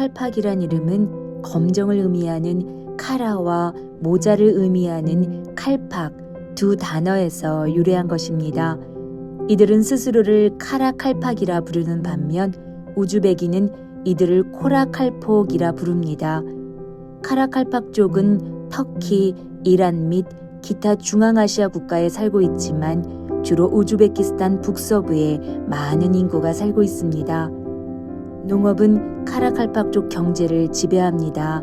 카라칼팍이란 이름은 검정을 의미하는 카라와 모자를 의미하는 칼팍 두 단어에서 유래한 것입니다. 이들은 스스로를 카라칼팍이라 부르는 반면 우즈베기는 이들을 코라칼폭이라 부릅니다. 카라칼팍족은 터키, 이란 및 기타 중앙아시아 국가에 살고 있지만 주로 우즈베키스탄 북서부에 많은 인구가 살고 있습니다. 농업은 카라칼팍족 경제를 지배합니다.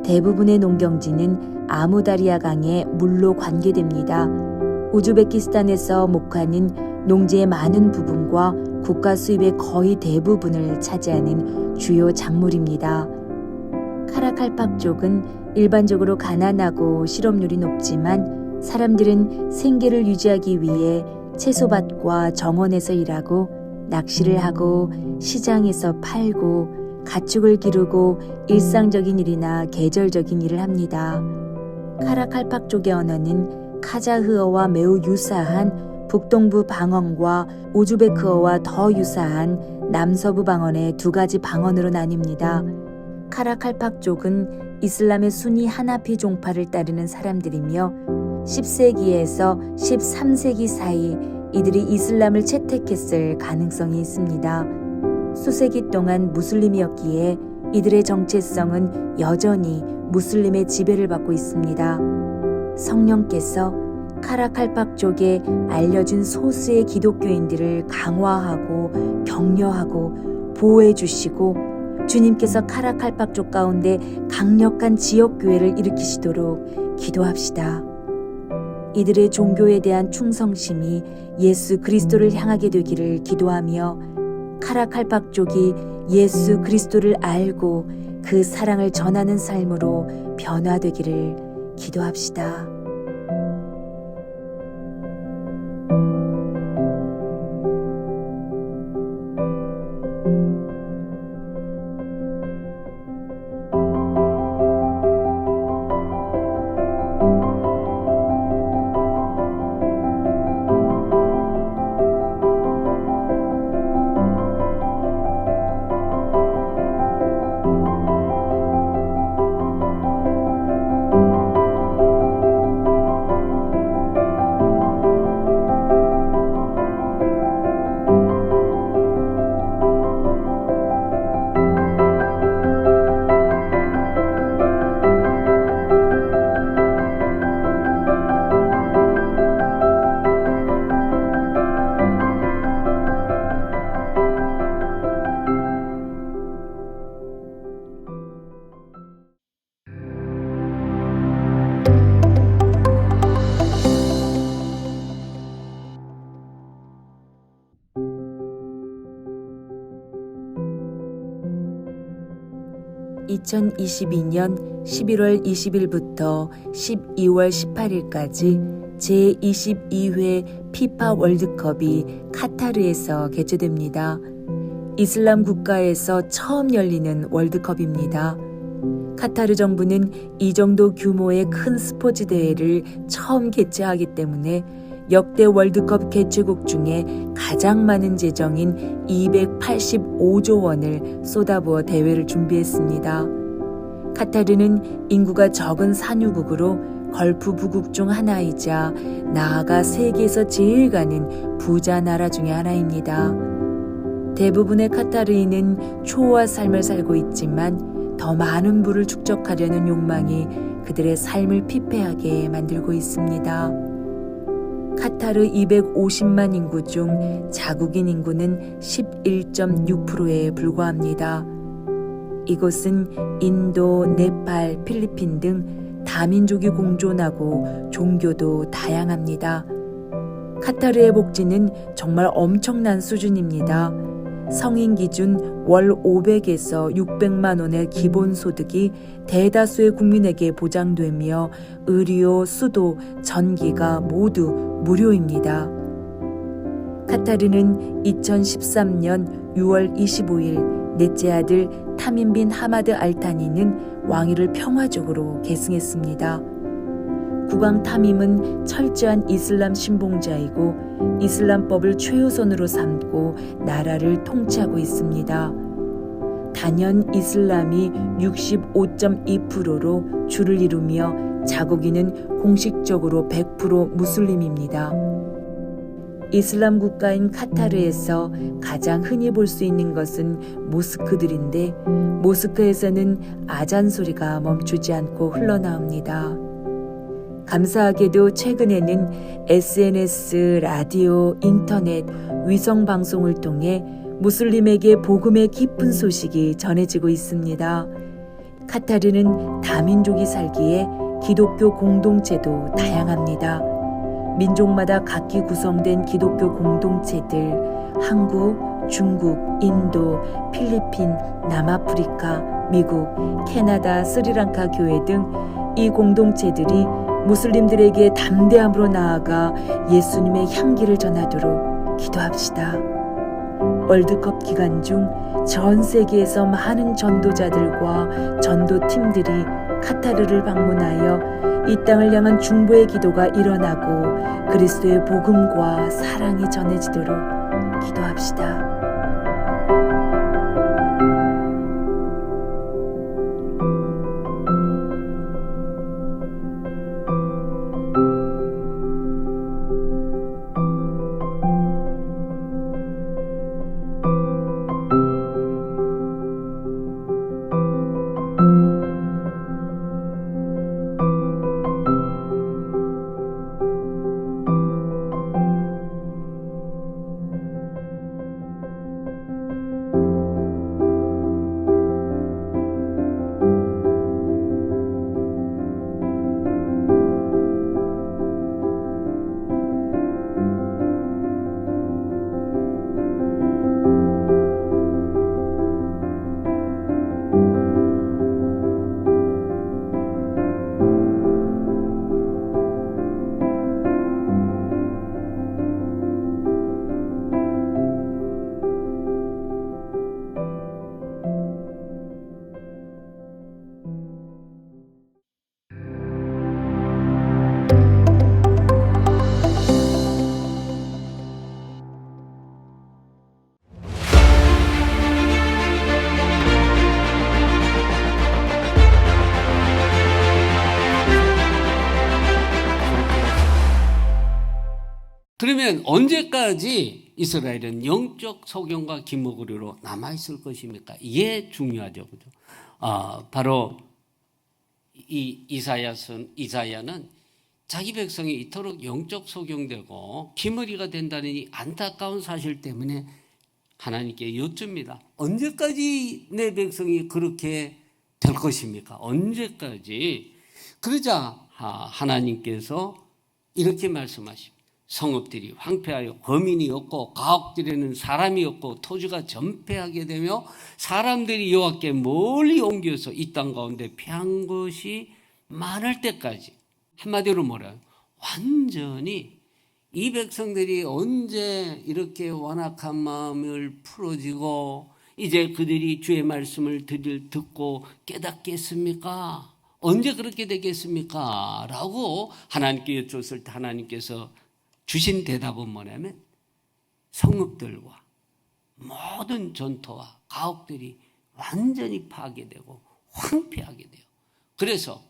대부분의 농경지는 아무다리아 강의 물로 관계됩니다. 우즈베키스탄에서 목화는 농지의 많은 부분과 국가 수입의 거의 대부분을 차지하는 주요 작물입니다. 카라칼팍족은 일반적으로 가난하고 실업률이 높지만 사람들은 생계를 유지하기 위해 채소밭과 정원에서 일하고 낚시를 하고 시장에서 팔고 가축을 기르고 일상적인 일이나 계절적인 일을 합니다. 카라칼팍족의 언어는 카자흐어와 매우 유사한 북동부 방언과 우즈베크어와 더 유사한 남서부 방언의 두 가지 방언으로 나뉩니다. 카라칼팍족은 이슬람의 순위 하나피 종파를 따르는 사람들이며 10세기에서 13세기 사이 이들이 이슬람을 채택했을 가능성이 있습니다. 수세기 동안 무슬림이었기에 이들의 정체성은 여전히 무슬림의 지배를 받고 있습니다. 성령께서 카라칼팍족에 알려진 소수의 기독교인들을 강화하고 격려하고 보호해 주시고 주님께서 카라칼팍족 가운데 강력한 지역교회를 일으키시도록 기도합시다. 이들의 종교에 대한 충성심이 예수 그리스도를 향하게 되기를 기도하며 카라칼팍족이 예수 그리스도를 알고 그 사랑을 전하는 삶으로 변화되기를 기도합시다. (2022년 11월 20일부터 12월 18일까지) 제22회 피파 월드컵이 카타르에서 개최됩니다. 이슬람 국가에서 처음 열리는 월드컵입니다. 카타르 정부는 이 정도 규모의 큰 스포츠 대회를 처음 개최하기 때문에 역대 월드컵 개최국 중에 가장 많은 재정인 285조 원을 쏟아부어 대회를 준비했습니다. 카타르는 인구가 적은 산유국으로 걸프 부국 중 하나이자 나아가 세계에서 제일 가는 부자 나라 중에 하나입니다. 대부분의 카타르인은 초호화 삶을 살고 있지만 더 많은 부를 축적하려는 욕망이 그들의 삶을 피폐하게 만들고 있습니다. 카타르 250만 인구 중 자국인 인구는 11.6%에 불과합니다. 이곳은 인도, 네팔, 필리핀 등 다민족이 공존하고 종교도 다양합니다. 카타르의 복지는 정말 엄청난 수준입니다. 성인 기준 월 500에서 600만 원의 기본소득이 대다수의 국민에게 보장되며 의료, 수도, 전기가 모두 무료입니다. 카타르는 2013년 6월 25일 넷째 아들 타민 빈 하마드 알타니는 왕위를 평화적으로 계승했습니다. 국왕 타밈은 철저한 이슬람 신봉자이고 이슬람법을 최우선으로 삼고 나라를 통치하고 있습니다. 단연 이슬람이 65.2%로 주를 이루며 자국인은 공식적으로 100% 무슬림입니다. 이슬람 국가인 카타르에서 가장 흔히 볼 수 있는 것은 모스크들인데 모스크에서는 아잔 소리가 멈추지 않고 흘러나옵니다. 감사하게도 최근에는 SNS, 라디오, 인터넷, 위성 방송을 통해 무슬림에게 복음의 기쁜 소식이 전해지고 있습니다. 카타르는 다민족이 살기에 기독교 공동체도 다양합니다. 민족마다 각기 구성된 기독교 공동체들, 한국, 중국, 인도, 필리핀, 남아프리카, 미국, 캐나다, 스리랑카 교회 등 이 공동체들이 무슬림들에게 담대함으로 나아가 예수님의 향기를 전하도록 기도합시다. 월드컵 기간 중 전 세계에서 많은 전도자들과 전도팀들이 카타르를 방문하여 이 땅을 향한 중보의 기도가 일어나고 그리스도의 복음과 사랑이 전해지도록 기도합시다. 그러면 언제까지 이스라엘은 영적 소경과 기목으로 남아있을 것입니까? 이게 중요하죠. 그죠? 바로 이 이사야는 자기 백성이 이토록 영적 소경되고 기머리가 된다는 이 안타까운 사실 때문에 하나님께 여쭙니다. 언제까지 내 백성이 그렇게 될 것입니까? 언제까지? 그러자 하나님께서 이렇게 말씀하십니다. 성읍들이 황폐하여 거민이 없고 가옥들에는 사람이 없고 토지가 전폐하게 되며 사람들이 여호와께 멀리 옮겨서 이 땅 가운데 패한 것이 많을 때까지. 한마디로 뭐래요? 완전히 이 백성들이 언제 이렇게 완악한 마음을 풀어지고 이제 그들이 주의 말씀을 듣고 깨닫겠습니까? 언제 그렇게 되겠습니까? 라고 하나님께 여쭈었을 때 하나님께서 주신 대답은 뭐냐면 성읍들과 모든 전토와 가옥들이 완전히 파괴되고 황폐하게 돼요. 그래서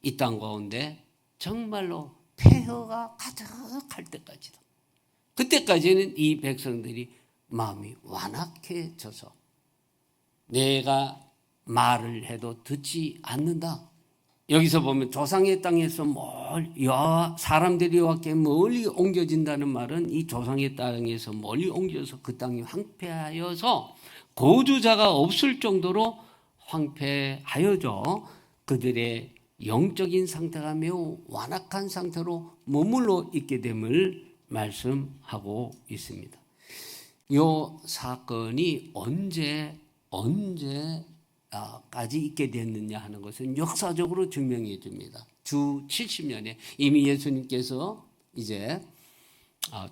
이 땅 가운데 정말로 폐허가 가득할 때까지도, 그때까지는 이 백성들이 마음이 완악해져서 내가 말을 해도 듣지 않는다. 여기서 보면 조상의 땅에서 사람들이 여호와께 멀리 옮겨진다는 말은 이 조상의 땅에서 멀리 옮겨서 그 땅이 황폐하여서 거주자가 없을 정도로 황폐하여져 그들의 영적인 상태가 매우 완악한 상태로 머물러 있게 됨을 말씀하고 있습니다. 이 사건이 언제까지 있게 됐느냐 하는 것은 역사적으로 증명해 줍니다. 주 70년에 이미 예수님께서 이제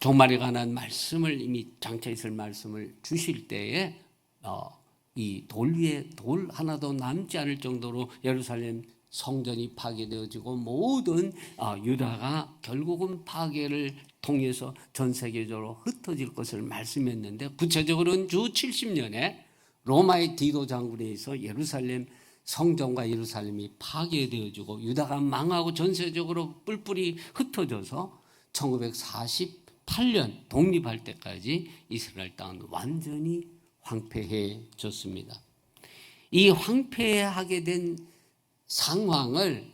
종말에 관한 말씀을 이미 장차 있을 말씀을 주실 때에 이 돌 위에 돌 하나도 남지 않을 정도로 예루살렘 성전이 파괴되어지고 모든 유다가 결국은 파괴를 통해서 전 세계적으로 흩어질 것을 말씀했는데, 구체적으로는 주 70년에 로마의 디도 장군에 의해서 예루살렘 성전과 예루살렘이 파괴되어지고 유다가 망하고 전세적으로 뿔뿔이 흩어져서 1948년 독립할 때까지 이스라엘 땅은 완전히 황폐해졌습니다. 이 황폐하게 된 상황을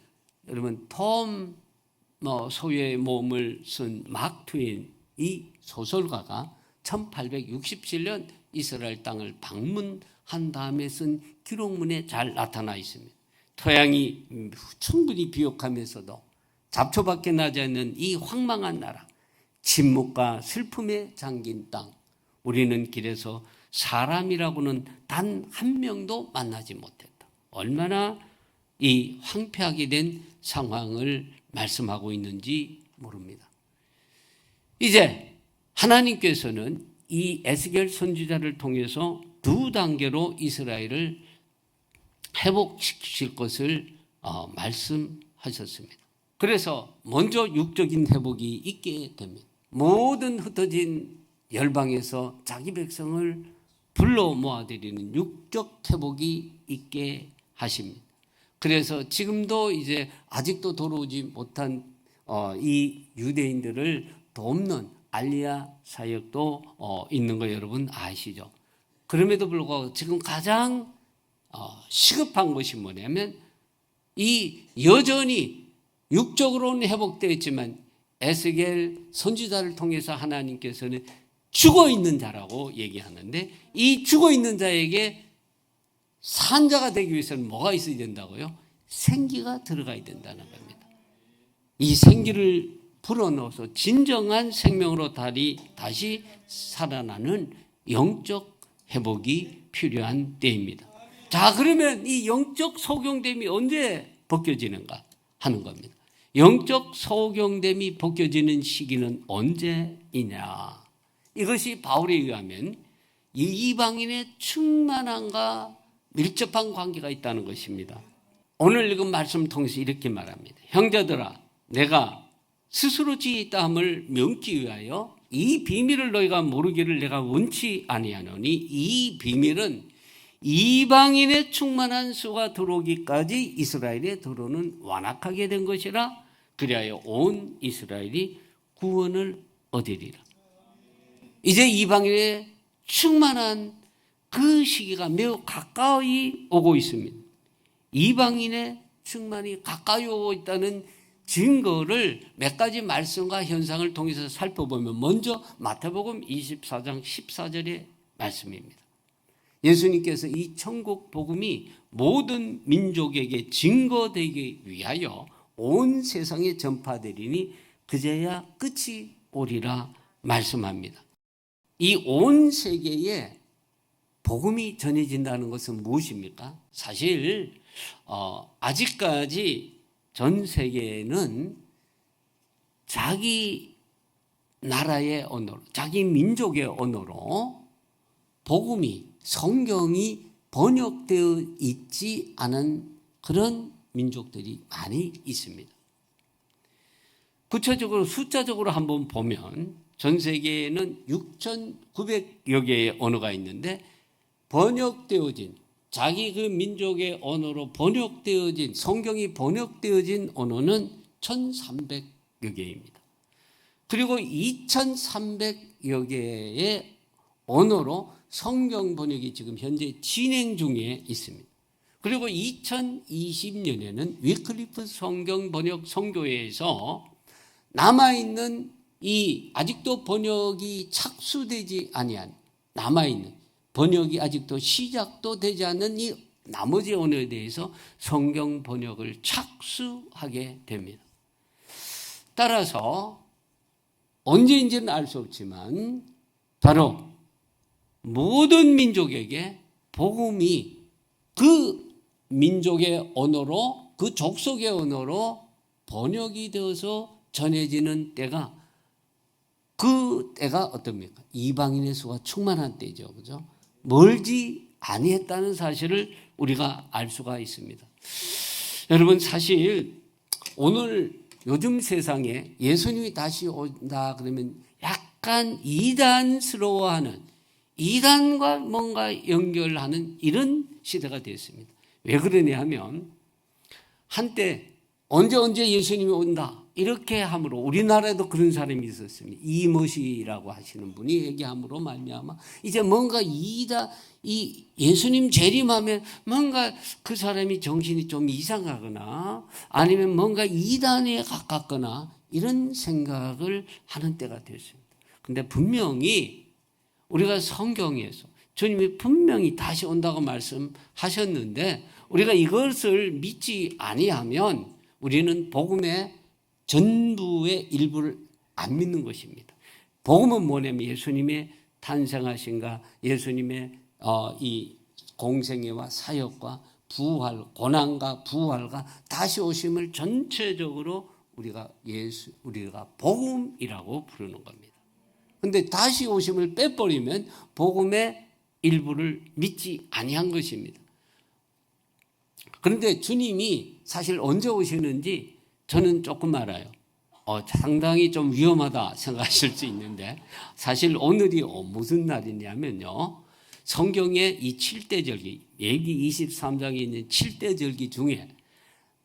여러분 톰 소유의 몸을 쓴 막 트웨인 이 소설가가 1867년 이스라엘 땅을 방문한 다음에 쓴 기록문에 잘 나타나 있습니다. 토양이 충분히 비옥하면서도 잡초밖에 나지 않는 이 황망한 나라, 침묵과 슬픔에 잠긴 땅, 우리는 길에서 사람이라고는 단 한 명도 만나지 못했다. 얼마나 이 황폐하게 된 상황을 말씀하고 있는지 모릅니다. 이제 하나님께서는 이 에스겔 선지자를 통해서 두 단계로 이스라엘을 회복시킬 것을 말씀하셨습니다. 그래서 먼저 육적인 회복이 있게 됩니다. 모든 흩어진 열방에서 자기 백성을 불러 모아드리는 육적 회복이 있게 하십니다. 그래서 지금도 이제 아직도 돌아오지 못한 이 유대인들을 돕는 알리야 사역도 있는 거 여러분 아시죠? 그럼에도 불구하고 지금 가장 시급한 것이 뭐냐면 이 여전히 육적으로는 회복되어 있지만 에스겔 선지자를 통해서 하나님께서는 죽어있는 자라고 얘기하는데 이 죽어있는 자에게 산자가 되기 위해서는 뭐가 있어야 된다고요? 생기가 들어가야 된다는 겁니다. 이 생기를 불어넣어서 진정한 생명으로 다시 살아나는 영적 회복이 필요한 때입니다. 자, 그러면 이 영적 소경됨이 언제 벗겨지는가 하는 겁니다. 영적 소경됨이 벗겨지는 시기는 언제이냐? 이것이 바울에 의하면 이 이방인의 충만함과 밀접한 관계가 있다는 것입니다. 오늘 읽은 말씀을 통해서 이렇게 말합니다. 형제들아, 내가 스스로 지혜함을 명기 위하여 이 비밀을 너희가 모르기를 내가 원치 아니하노니 이 비밀은 이방인의 충만한 수가 들어오기까지 이스라엘의 도로는 완악하게 된 것이라. 그리하여 온 이스라엘이 구원을 얻으리라. 이제 이방인의 충만한 그 시기가 매우 가까이 오고 있습니다. 이방인의 충만이 가까이 오고 있다는 증거를 몇 가지 말씀과 현상을 통해서 살펴보면 먼저 마태복음 24장 14절의 말씀입니다. 예수님께서 이 천국 복음이 모든 민족에게 증거되기 위하여 온 세상에 전파되리니 그제야 끝이 오리라 말씀합니다. 이 온 세계에 복음이 전해진다는 것은 무엇입니까? 사실 아직까지 전 세계에는 자기 나라의 언어로, 자기 민족의 언어로 복음이, 성경이 번역되어 있지 않은 그런 민족들이 많이 있습니다. 구체적으로 숫자적으로 한번 보면 전 세계에는 6,900여 개의 언어가 있는데 번역되어진 자기 그 민족의 언어로 번역되어진 성경이 번역되어진 언어는 1,300여 개입니다. 그리고 2,300여 개의 언어로 성경 번역이 지금 현재 진행 중에 있습니다. 그리고 2020년에는 위클리프 성경 번역 선교회에서 남아있는 이 아직도 번역이 착수되지 아니한 남아있는 번역이 아직도 시작도 되지 않는 이 나머지 언어에 대해서 성경 번역을 착수하게 됩니다. 따라서 언제인지는 알 수 없지만 바로 모든 민족에게 복음이 그 민족의 언어로 그 족속의 언어로 번역이 되어서 전해지는 때가 그 때가 어떻습니까? 이방인의 수가 충만한 때죠. 그죠? 멀지 아니했다는 사실을 우리가 알 수가 있습니다. 여러분 사실 오늘 요즘 세상에 예수님이 다시 온다 그러면 약간 이단스러워하는 이단과 뭔가 연결하는 이런 시대가 됐습니다. 왜 그러냐 하면 한때 언제 예수님이 온다 이렇게 함으로 우리나라에도 그런 사람이 있었습니다. 이모시라고 하시는 분이 얘기함으로 말미암아 이제 뭔가 이 예수님 재림하면 뭔가 그 사람이 정신이 좀 이상하거나 아니면 뭔가 이단에 가깝거나 이런 생각을 하는 때가 됐습니다. 근데 분명히 우리가 성경에서 주님이 분명히 다시 온다고 말씀하셨는데 우리가 이것을 믿지 아니하면 우리는 복음의 전부의 일부를 안 믿는 것입니다. 복음은 뭐냐면 예수님의 탄생하신가, 예수님의 이 공생애와 사역과 부활, 고난과 부활과 다시 오심을 전체적으로 우리가 복음이라고 부르는 겁니다. 근데 다시 오심을 빼버리면 복음의 일부를 믿지 아니한 것입니다. 그런데 주님이 사실 언제 오시는지 저는 조금 알아요. 상당히 좀 위험하다 생각하실 수 있는데 사실 오늘이 무슨 날이냐면요. 성경의 이 7대 절기, 예기 23장에 있는 7대 절기 중에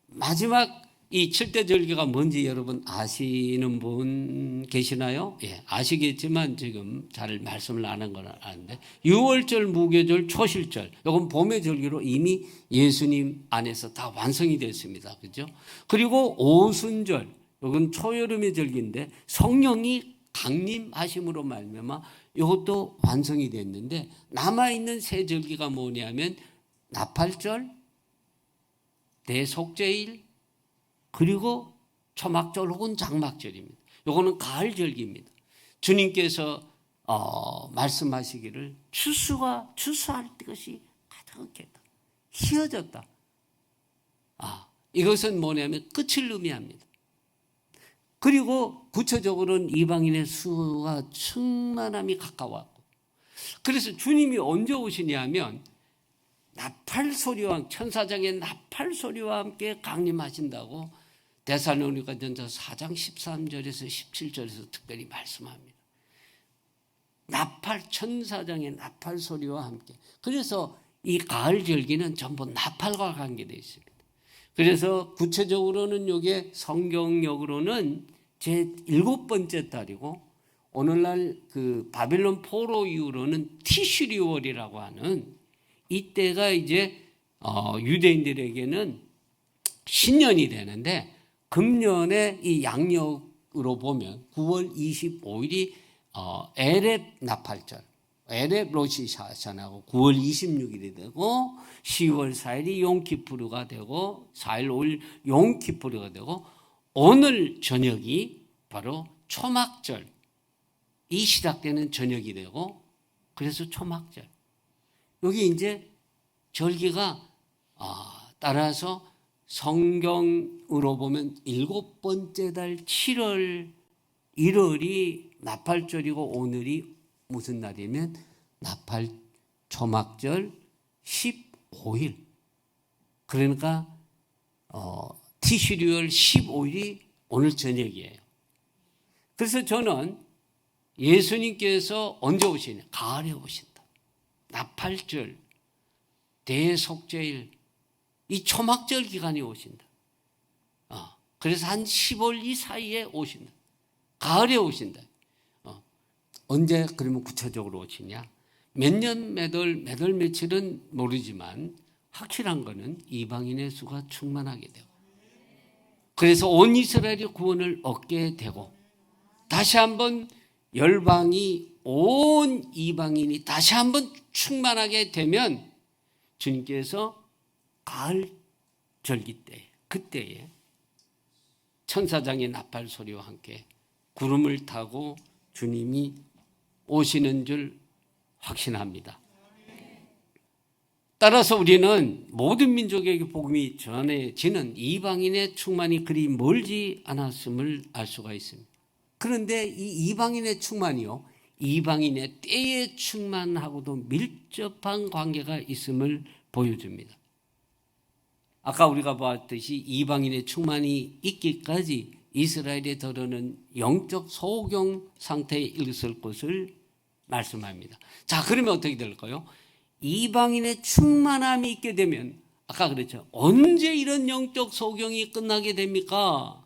마지막 이 7대 절기가 뭔지 여러분 아시는 분 계시나요? 예, 아시겠지만 지금 잘 말씀을 안 한 건 아는데 6월절, 무교절, 초실절 이건 봄의 절기로 이미 예수님 안에서 다 완성이 됐습니다. 그렇죠? 그리고 오순절 이건 초여름의 절기인데 성령이 강림하심으로 말미암아 이것도 완성이 됐는데 남아있는 세 절기가 뭐냐면 나팔절, 대속죄일 그리고 초막절 혹은 장막절입니다. 이거는 가을 절기입니다. 주님께서 말씀하시기를 추수할 것이 가득했다. 희어졌다. 이것은 뭐냐면 끝을 의미합니다. 그리고 구체적으로는 이방인의 수가 충만함이 가까웠고 그래서 주님이 언제 오시냐면 나팔 소리와 천사장의 나팔 소리와 함께 강림하신다고 데살로니가전서 4장 13절에서 17절에서 특별히 말씀합니다. 천사장의 나팔 소리와 함께. 그래서 이 가을 절기는 전부 나팔과 관계되어 있습니다. 그래서 구체적으로는 이게 성경역으로는 제 7번째 달이고 오늘날 그 바빌론 포로 이후로는 티슈리월이라고 하는 이때가 이제 유대인들에게는 신년이 되는데 금년에 이 양력으로 보면 9월 25일이 에렙 나팔절, 에렙 로시샤샤나고 9월 26일이 되고 10월 4일이 용키푸르가 되고 4일 5일 용키푸르가 되고 오늘 저녁이 바로 초막절이 시작되는 저녁이 되고 그래서 초막절. 여기 이제 절기가 따라서 성경으로 보면 7번째 달 7월 1월이 나팔절이고 오늘이 무슨 날이면 나팔 초막절 15일. 그러니까 티슈리월 15일이 오늘 저녁이에요. 그래서 저는 예수님께서 언제 오시냐? 가을에 오신다. 나팔절, 대속죄일, 이 초막절 기간이 오신다. 그래서 한 10월 이 사이에 오신다. 가을에 오신다. 언제 그러면 구체적으로 오시냐? 몇 년, 몇 월, 며칠은 모르지만 확실한 거는 이방인의 수가 충만하게 되고 그래서 온 이스라엘이 구원을 얻게 되고 다시 한번 열방이 온 이방인이 다시 한번 충만하게 되면 주님께서 가을 절기 때 그때에 천사장의 나팔 소리와 함께 구름을 타고 주님이 오시는 줄 확신합니다. 따라서 우리는 모든 민족에게 복음이 전해지는 이방인의 충만이 그리 멀지 않았음을 알 수가 있습니다. 그런데 이 이방인의 충만이요, 이방인의 때의 충만하고도 밀접한 관계가 있음을 보여줍니다. 아까 우리가 보았듯이 이방인의 충만이 있기까지 이스라엘에 더러는 영적 소경 상태에 있을 것을 말씀합니다. 자, 그러면 어떻게 될까요? 이방인의 충만함이 있게 되면, 아까 그랬죠. 언제 이런 영적 소경이 끝나게 됩니까?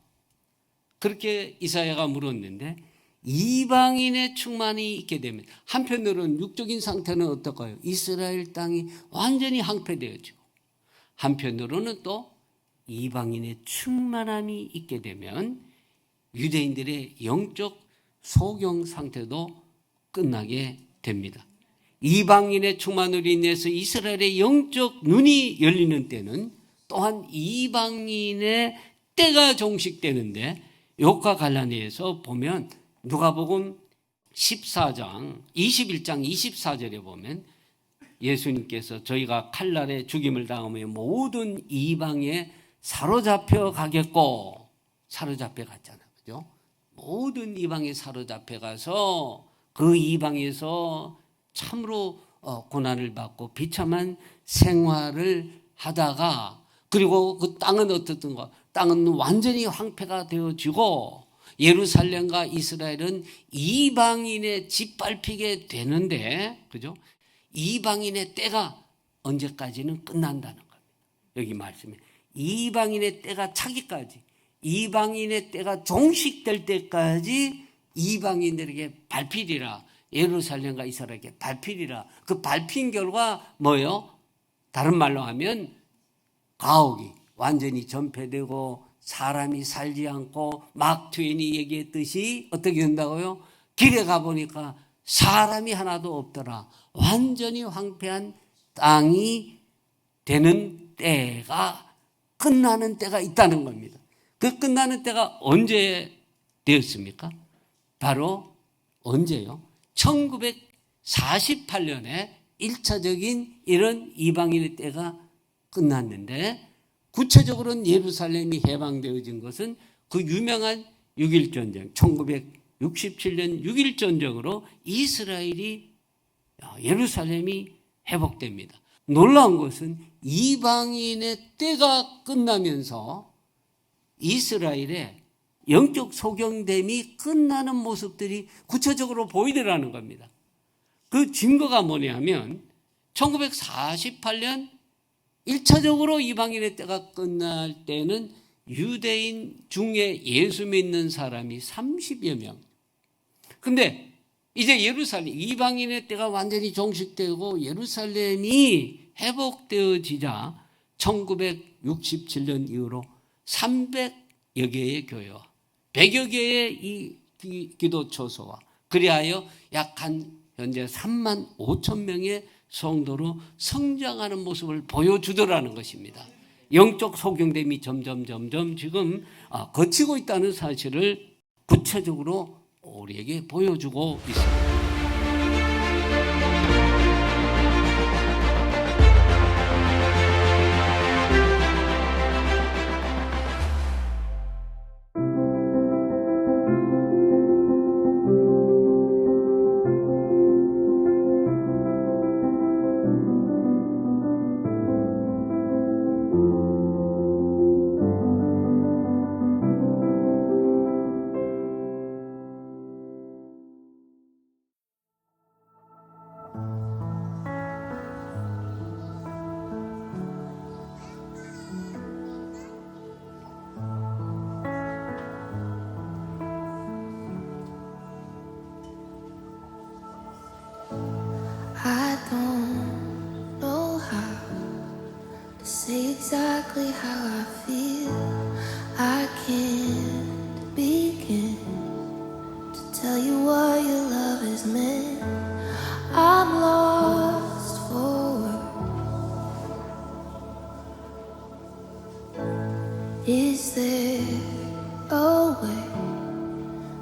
그렇게 이사야가 물었는데, 이방인의 충만이 있게 되면, 한편으로는 육적인 상태는 어떨까요? 이스라엘 땅이 완전히 황폐되어지고, 한편으로는 또 이방인의 충만함이 있게 되면 유대인들의 영적 소경 상태도 끝나게 됩니다. 이방인의 충만으로 인해서 이스라엘의 영적 눈이 열리는 때는 또한 이방인의 때가 종식되는데, 이것과 관련해서 보면 누가복음 14장 21장 24절에 보면 예수님께서 저희가 칼날에 죽임을 당하며 모든 이방에 사로잡혀 가겠고, 사로잡혀 갔잖아요. 그죠? 모든 이방에 사로잡혀 가서 그 이방에서 참으로 고난을 받고 비참한 생활을 하다가, 그리고 그 땅은 어떻든가, 땅은 완전히 황폐가 되어지고 예루살렘과 이스라엘은 이방인에 짓밟히게 되는데, 그죠? 이방인의 때가 언제까지는 끝난다는 겁니다. 여기 말씀에 이방인의 때가 차기까지, 이방인의 때가 종식될 때까지 이방인들에게 밟히리라. 예루살렘과 이스라엘에게 밟히리라. 그 밟힌 결과 뭐예요? 다른 말로 하면 가옥이 완전히 전폐되고 사람이 살지 않고, 막 트웨인이 얘기했듯이 어떻게 된다고요? 길에 가보니까 사람이 하나도 없더라. 완전히 황폐한 땅이 되는 때가, 끝나는 때가 있다는 겁니다. 그 끝나는 때가 언제 되었습니까? 바로 언제요? 1948년에 1차적인 이런 이방인의 때가 끝났는데, 구체적으로는 예루살렘이 해방되어진 것은 그 유명한 6.1전쟁, 1967년 6.1전쟁으로 이스라엘이, 예루살렘이 회복됩니다. 놀라운 것은 이방인의 때가 끝나면서 이스라엘의 영적 소경됨이 끝나는 모습들이 구체적으로 보이더라는 겁니다. 그 증거가 뭐냐면 1948년 1차적으로 이방인의 때가 끝날 때는 유대인 중에 예수 믿는 사람이 30여 명. 근데 이제 예루살렘, 이방인의 때가 완전히 종식되고 예루살렘이 회복되어지자 1967년 이후로 300여 개의 교회와 100여 개의 이 기도초소와, 그리하여 약 현재 3만 5천 명의 성도로 성장하는 모습을 보여주더라는 것입니다. 영적 소경됨이 점점 지금 거치고 있다는 사실을 구체적으로 우리에게 보여주고 있습니다. I don't know how to say exactly how I feel. I can't begin to tell you what your love has meant. I'm lost for words. Is there a way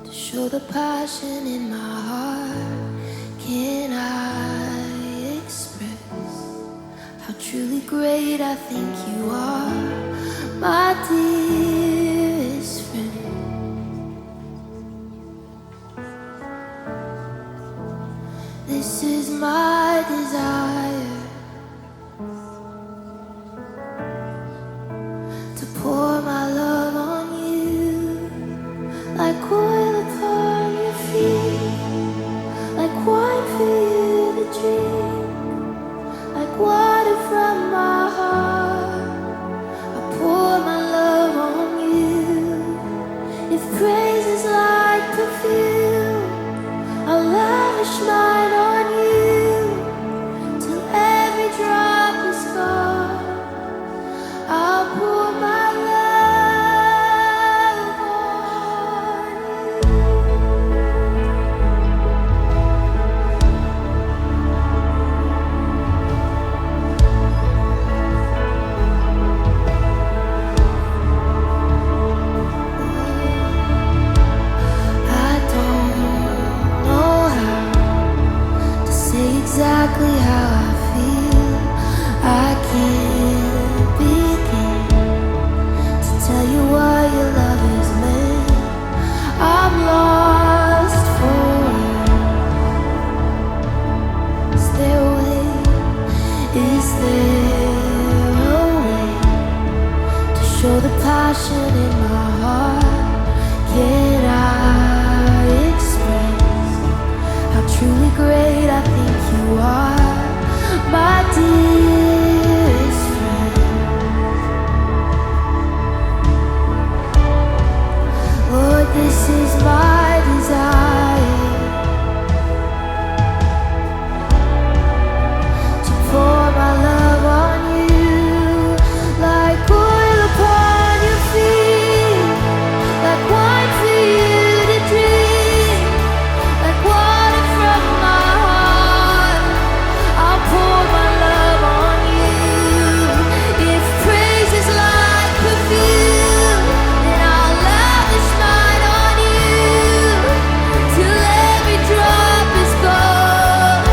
to show the passion in my heart? Can I express how truly great I think you are, my dearest friend? This is my desire, to pour my love on you like oil upon your feet, like wine passion in my heart. Can I express how truly great I think you are, my dearest friend? Lord, this is my desire, to pour my love on you like oil upon your feet, like wine for you to drink, like water from my heart. I'll pour my love on you. If praise is like perfume, then I'll lavish mine on you till every drop is gone.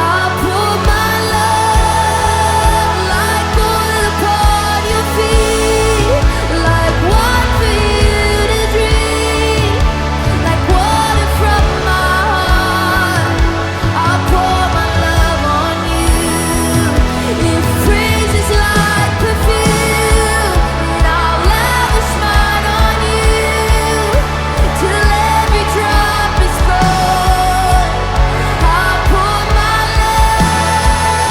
I'll pour my love like oil upon your feet, like wine for you to drink, like water from my heart. I'll pour my love on you. If praise is like perfume, then I'll lavish mine on you till every drop is gone. I'll pour my love on you.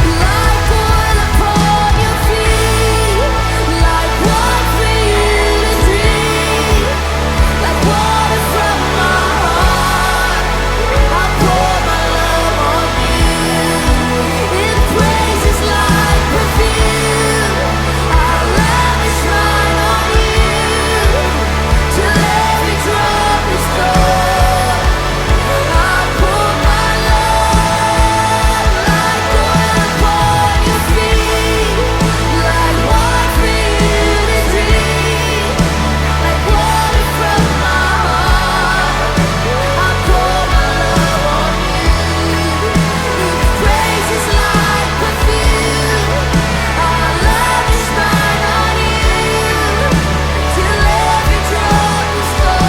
Like oil upon your feet, like wine for you to drink, like water from my heart. I'll pour my love on you. If praise is like perfume, I'll lavish mine on you till every drop is gone. I'll pour my love like oil upon your feet, like wine for you to drink, like water from my heart. I'll pour my love on you. If praise is like perfume, I'll lavish mine on you till every drop is gone.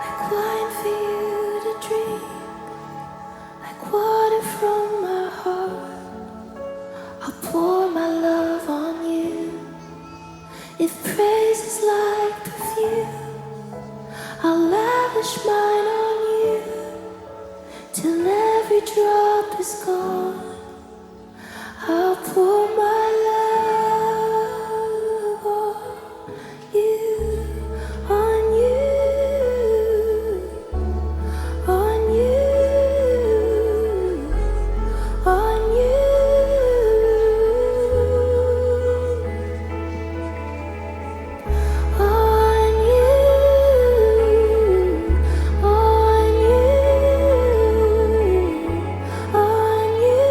Like wine for you to drink, like water from my heart. I'll pour my love on you. If praise is like perfume, I'll lavish mine on you till every drop is gone. I'll pour my love on you, on you, on you, on you. On you, on you, on you.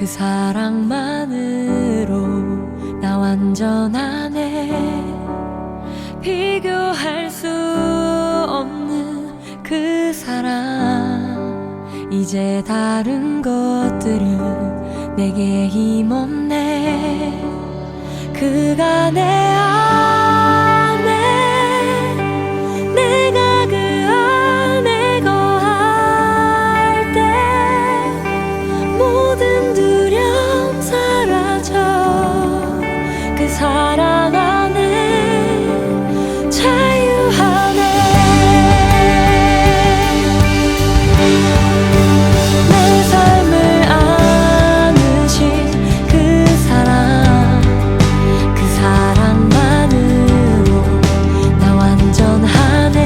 그 사랑만으로 나 완전하네. 비교할 수 없는 그 사랑, 이제 다른 것들은 내게 힘없네. 그가 내 안에, 내가 그 안에 거할 때 모든 두려움 사라져. 그 사랑 안에 자유하네. 내 삶을 안으신 그 사랑, 그 사랑만으로 나 완전하네.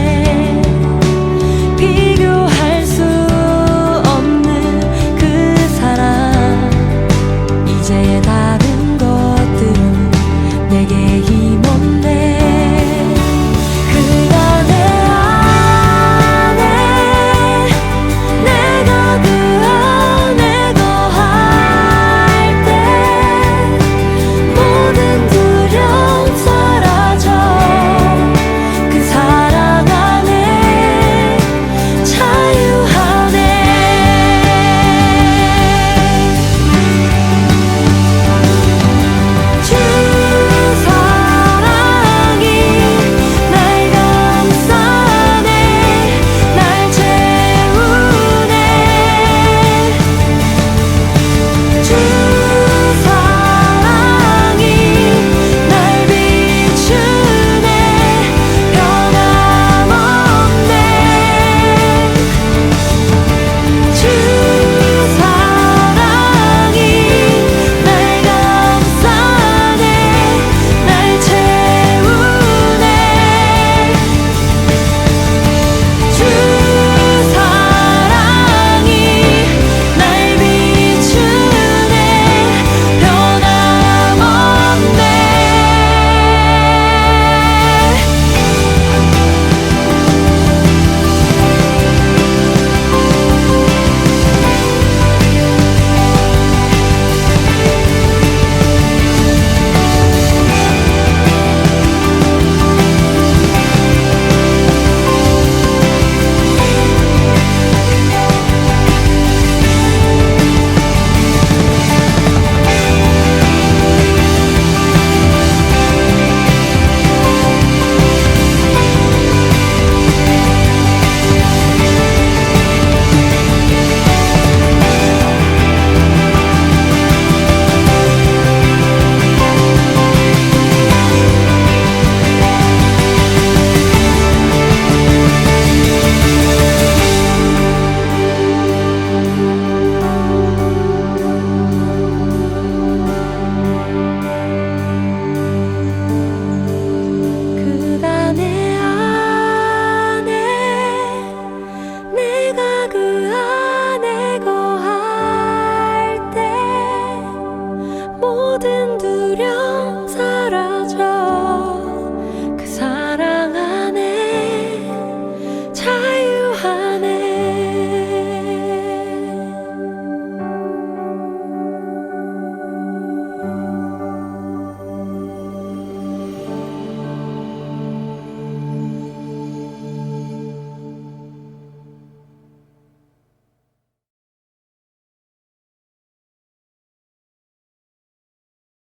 비교할 수 없는 그 사랑, 이제 다른 것들은 내게 힘없네.